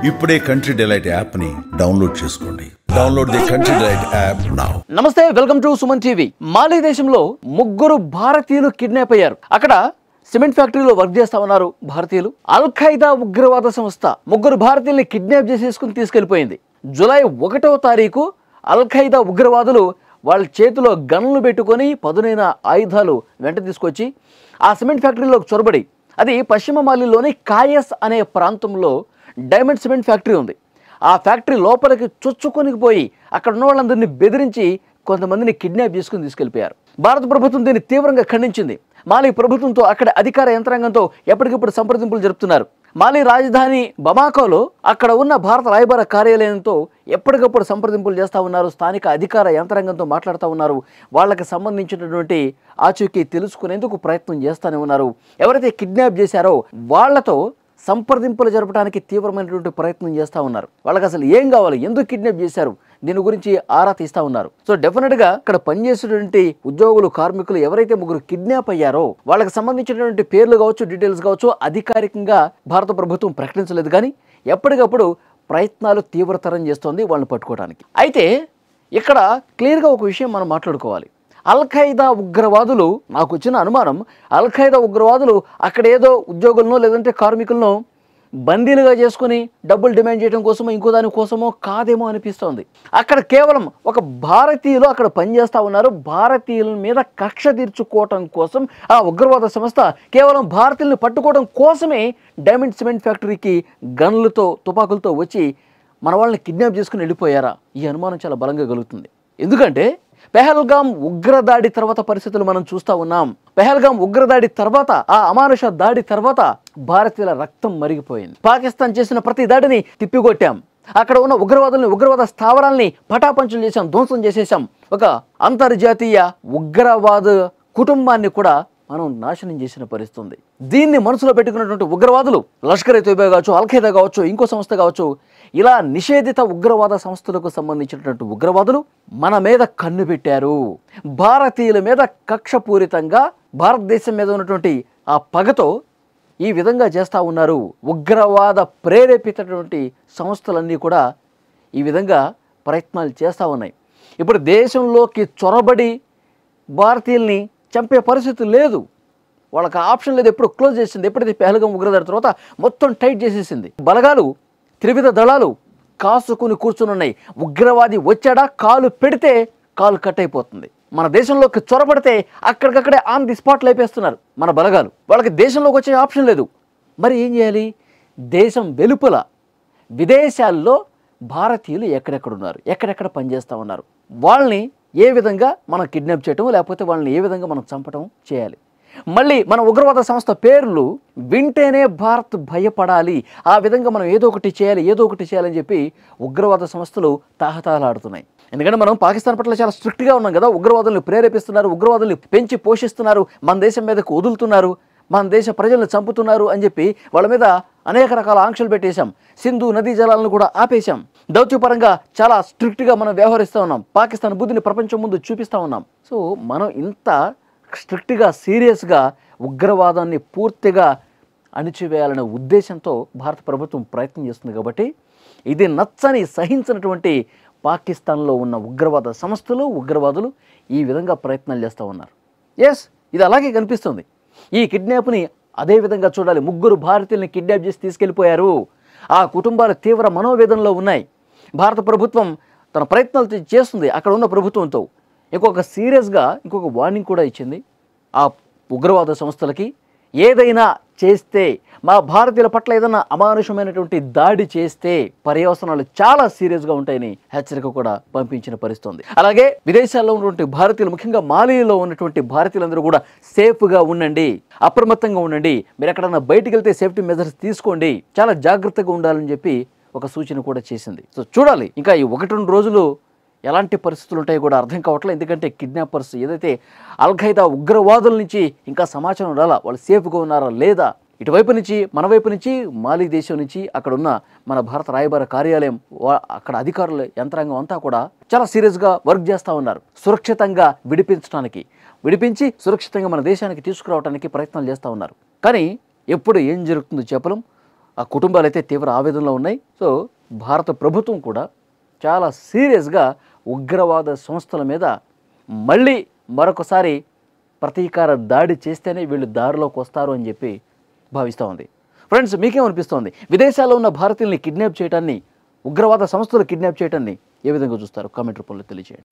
ఇప్పుడే country delight app ని download చేసుకోండి. Download the country delight app now. నమస్తే, వెల్కమ్ టు సుమన్ టీవీ. మాలి దేశంలో ముగ్గురు భారతీయులు కిడ్నాప్ అయ్యారు. అక్కడ సిమెంట్ ఫ్యాక్టరీలో వర్క్ చేస్తా ఉన్నారు భారతీయులు. అల్ ఖైదా ఉగ్రవాద సంస్థ ముగ్గురు భారతీయుల్ని కిడ్నాప్ చేసేసుకుని తీసుకెళ్లిపోయింది. జూలై 1వ తారీఖు అల్ ఖైదా ఉగ్రవాదులు వాళ్ళ చేతిలో గన్లు పెట్టుకొని పదునైన ఆయుధాలు వెంట తీసుకొచ్చి ఆ సిమెంట్ ఫ్యాక్టరీలోకి చొరబడి, అది పశ్చిమ మాలిలోని కాయస్ అనే ప్రాంతంలో డైమండ్ సిమెంట్ ఫ్యాక్టరీ ఉంది. ఆ ఫ్యాక్టరీ లోపలికి చొచ్చుకొని పోయి అక్కడ ఉన్న వాళ్ళందరినీ బెదిరించి కొంతమందిని కిడ్నాప్ చేసుకుని తీసుకెళ్లిపోయారు. భారత ప్రభుత్వం దీన్ని తీవ్రంగా ఖండించింది. మాలి ప్రభుత్వంతో అక్కడ అధికార యంత్రాంగంతో ఎప్పటికప్పుడు సంప్రదింపులు జరుపుతున్నారు. మాలి రాజధాని బమాకోలో అక్కడ ఉన్న భారత రాయబార కార్యాలయంతో ఎప్పటికప్పుడు సంప్రదింపులు చేస్తూ ఉన్నారు. స్థానిక అధికార యంత్రాంగంతో మాట్లాడుతూ ఉన్నారు. వాళ్ళకి సంబంధించినటువంటి ఆచూకీ తెలుసుకునేందుకు ప్రయత్నం చేస్తూనే ఉన్నారు. ఎవరైతే కిడ్నాప్ చేశారో వాళ్లతో సంప్రదింపులు జరపడానికి తీవ్రమైనటువంటి ప్రయత్నం చేస్తూ ఉన్నారు. వాళ్ళకి అసలు ఏం కావాలి, ఎందుకు కిడ్నాప్ చేశారు, దీని గురించి ఆరా తీస్తూ ఉన్నారు. సో డెఫినెట్గా ఇక్కడ పనిచేసేటువంటి ఉద్యోగులు, కార్మికులు ఎవరైతే ముగ్గురు కిడ్నాప్ అయ్యారో వాళ్ళకి సంబంధించినటువంటి పేర్లు కావచ్చు, డీటెయిల్స్ కావచ్చు, అధికారికంగా భారత ప్రభుత్వం ప్రకటించలేదు. కానీ ఎప్పటికప్పుడు ప్రయత్నాలు తీవ్రతరం చేస్తోంది వాళ్ళని పట్టుకోవడానికి. అయితే ఇక్కడ క్లియర్గా ఒక విషయం మనం మాట్లాడుకోవాలి. అల్ ఖైదా ఉగ్రవాదులు, నాకు వచ్చిన అనుమానం, అల్ ఖైదా ఉగ్రవాదులు అక్కడ ఏదో ఉద్యోగులను లేదంటే కార్మికులను బందీలుగా చేసుకుని డబ్బులు డిమాండ్ చేయడం కోసమో ఇంకో దాని కోసమో కాదేమో అనిపిస్తోంది. అక్కడ కేవలం ఒక భారతీయులు అక్కడ పనిచేస్తూ ఉన్నారు. భారతీయుల మీద కక్ష తీర్చుకోవటం కోసం ఆ ఉగ్రవాద సంస్థ కేవలం భారతీయులను పట్టుకోవడం కోసమే డైమండ్ సిమెంట్ ఫ్యాక్టరీకి గన్లతో, తుపాకులతో వచ్చి మన వాళ్ళని కిడ్నాప్ చేసుకుని వెళ్ళిపోయారా? ఈ అనుమానం చాలా బలంగా కలుగుతుంది. ఎందుకంటే పెహల్గామ్ ఉగ్రదాడి తర్వాత పరిస్థితులు మనం చూస్తూ ఉన్నాం. పెహల్గామ్ ఉగ్రదాడి తర్వాత, ఆ అమానుష దాడి తర్వాత భారతీయుల రక్తం మరిగిపోయింది. పాకిస్తాన్ చేసిన ప్రతి దాడిని తిప్పికొట్టాం. అక్కడ ఉన్న ఉగ్రవాదుల్ని, ఉగ్రవాద స్థావరాల్ని పటాపంచలు చేశాం, ధ్వంసం చేసేసాం. ఒక అంతర్జాతీయ ఉగ్రవాద కుటుంబాన్ని కూడా మనం నాశనం చేసిన పరిస్థితి ఉంది. దీన్ని మనసులో పెట్టుకున్నటువంటి ఉగ్రవాదులు, లష్కర్-ఏ తోయిబా కావచ్చు, అల్ ఖైదా కావచ్చు, ఇంకో సంస్థ కావచ్చు, ఇలా నిషేధిత ఉగ్రవాద సంస్థలకు సంబంధించినటువంటి ఉగ్రవాదులు మన మీద కన్ను పెట్టారు. భారతీయుల మీద కక్షపూరితంగా భారతదేశం మీద ఉన్నటువంటి ఆ పగతో ఈ విధంగా చేస్తూ ఉన్నారు. ఉగ్రవాద ప్రేరేపితటువంటి సంస్థలన్నీ కూడా ఈ విధంగా ప్రయత్నాలు చేస్తూ ఉన్నాయి. ఇప్పుడు దేశంలోకి చొరబడి భారతీయుల్ని చంపే పరిస్థితి లేదు. వాళ్ళకి ఆప్షన్ లేదు. ఎప్పుడు క్లోజ్ చేసింది. ఎప్పుడైతే పెహల్గామ్ ఉగ్రదాడి తర్వాత మొత్తం టైట్ చేసేసింది. బలగాలు, త్రివిధ దళాలు కాసుకుని కూర్చుని ఉన్నాయి. ఉగ్రవాది వచ్చాడా, కాలు పెడితే కాలు కట్ అయిపోతుంది. మన దేశంలోకి చొరబడితే అక్కడికక్కడే ఆన్ ది స్పాట్ లేపేస్తున్నారు మన బలగాలు. వాళ్ళకి దేశంలోకి వచ్చే ఆప్షన్ లేదు. మరి ఏం చేయాలి? దేశం వెలుపల విదేశాల్లో భారతీయులు ఎక్కడెక్కడున్నారు, ఎక్కడెక్కడ పనిచేస్తూ ఉన్నారు, వాళ్ళని ఏ విధంగా మనం కిడ్నాప్ చేయటం, లేకపోతే వాళ్ళని ఏ విధంగా మనం చంపటం చేయాలి. మళ్ళీ మన ఉగ్రవాద సంస్థ పేర్లు వింటేనే భారత్ భయపడాలి. ఆ విధంగా మనం ఏదో ఒకటి చేయాలని చెప్పి ఉగ్రవాద సంస్థలు తాహతాలాడుతున్నాయి. ఎందుకంటే మనం పాకిస్తాన్ పట్ల చాలా స్ట్రిక్ట్గా ఉన్నాం కదా. ఉగ్రవాదుల్ని ప్రేరేపిస్తున్నారు, ఉగ్రవాదుల్ని పెంచి పోషిస్తున్నారు, మన దేశం మీదకు వదులుతున్నారు, మన దేశ ప్రజలను చంపుతున్నారు అని చెప్పి వాళ్ళ మీద అనేక రకాల ఆంక్షలు పెట్టేశాం. సింధు నదీ జలాలను కూడా ఆపేశాం. దౌత్యపరంగా చాలా స్ట్రిక్ట్గా మనం వ్యవహరిస్తూ ఉన్నాం. పాకిస్తాన్ బుద్ధిని ప్రపంచం ముందు చూపిస్తూ ఉన్నాం. సో మనం ఇంత స్ట్రిక్ట్గా, సీరియస్గా ఉగ్రవాదాన్ని పూర్తిగా అణిచివేయాలనే ఉద్దేశంతో భారత ప్రభుత్వం ప్రయత్నం చేస్తుంది. కాబట్టి ఇది నచ్చని, సహించినటువంటి పాకిస్తాన్లో ఉన్న ఉగ్రవాద సంస్థలు, ఉగ్రవాదులు ఈ విధంగా ప్రయత్నాలు చేస్తూ ఉన్నారు. ఎస్, ఇది అలాగే కనిపిస్తుంది. ఈ కిడ్నాప్ని అదే విధంగా చూడాలి. ముగ్గురు భారతీయుల్ని కిడ్నాప్ చేసి తీసుకెళ్ళిపోయారు. ఆ కుటుంబాలు తీవ్ర మనోవేదనలో ఉన్నాయి. భారత ప్రభుత్వం తన ప్రయత్నాలు చేస్తుంది అక్కడ ఉన్న ప్రభుత్వంతో. ఇంకొక వార్నింగ్ కూడా ఇచ్చింది ఆ ఉగ్రవాద సంస్థలకి. ఏదైనా చేస్తే, మా భారతీయుల పట్ల ఏదైనా అమానుషమైనటువంటి దాడి చేస్తే పర్యవసనాలు చాలా సీరియస్గా ఉంటాయని హెచ్చరిక కూడా పంపించిన పరిస్థితి. అలాగే విదేశాల్లో ఉన్నటువంటి భారతీయులు, ముఖ్యంగా మాలిలో ఉన్నటువంటి భారతీయులందరూ కూడా సేఫ్గా ఉండండి, అప్రమత్తంగా ఉండండి, మీరు ఎక్కడన్నా బయటికి వెళ్తే సేఫ్టీ మెజర్స్ తీసుకోండి, చాలా జాగ్రత్తగా ఉండాలని చెప్పి ఒక సూచన కూడా చేసింది. సో చూడాలి ఇంకా ఈ 1-2 రోజులు ఎలాంటి పరిస్థితులు ఉంటాయో కూడా అర్థం కావట్లేదు. ఎందుకంటే కిడ్నాపర్స్, ఏదైతే అల్ ఖైదా ఉగ్రవాదుల నుంచి ఇంకా సమాచారం రాలా, వాళ్ళు సేఫ్గా ఉన్నారా లేదా, ఇటువైపు నుంచి, మన వైపు నుంచి, మాలి దేశం నుంచి, అక్కడ ఉన్న మన భారత రాయబార కార్యాలయం, అక్కడ అధికారుల యంత్రాంగం అంతా కూడా చాలా సీరియస్గా వర్క్ చేస్తూ ఉన్నారు. సురక్షితంగా విడిపించి సురక్షితంగా మన దేశానికి తీసుకురావడానికి ప్రయత్నాలు చేస్తూ ఉన్నారు. కానీ ఎప్పుడు ఏం జరుగుతుందో చెప్పలేం. ఆ కుటుంబాలు అయితే తీవ్ర ఆవేదనలో ఉన్నాయి. సో భారత ప్రభుత్వం కూడా చాలా సీరియస్గా ఉగ్రవాద సంస్థల మీద మళ్ళీ మరొకసారి ప్రతీకార దాడి చేస్తేనే వీళ్ళు దారిలోకి వస్తారు అని చెప్పి భావిస్తూ ఉంది. ఫ్రెండ్స్, మీకేమనిపిస్తోంది? విదేశాల్లో ఉన్న భారతీయుల్ని కిడ్నాప్ చేయడాన్ని, ఉగ్రవాద సంస్థలు కిడ్నాప్ చేయడాన్ని ఏ విధంగా చూస్తారు? కామెంట్ రూపంలో తెలియజేయండి.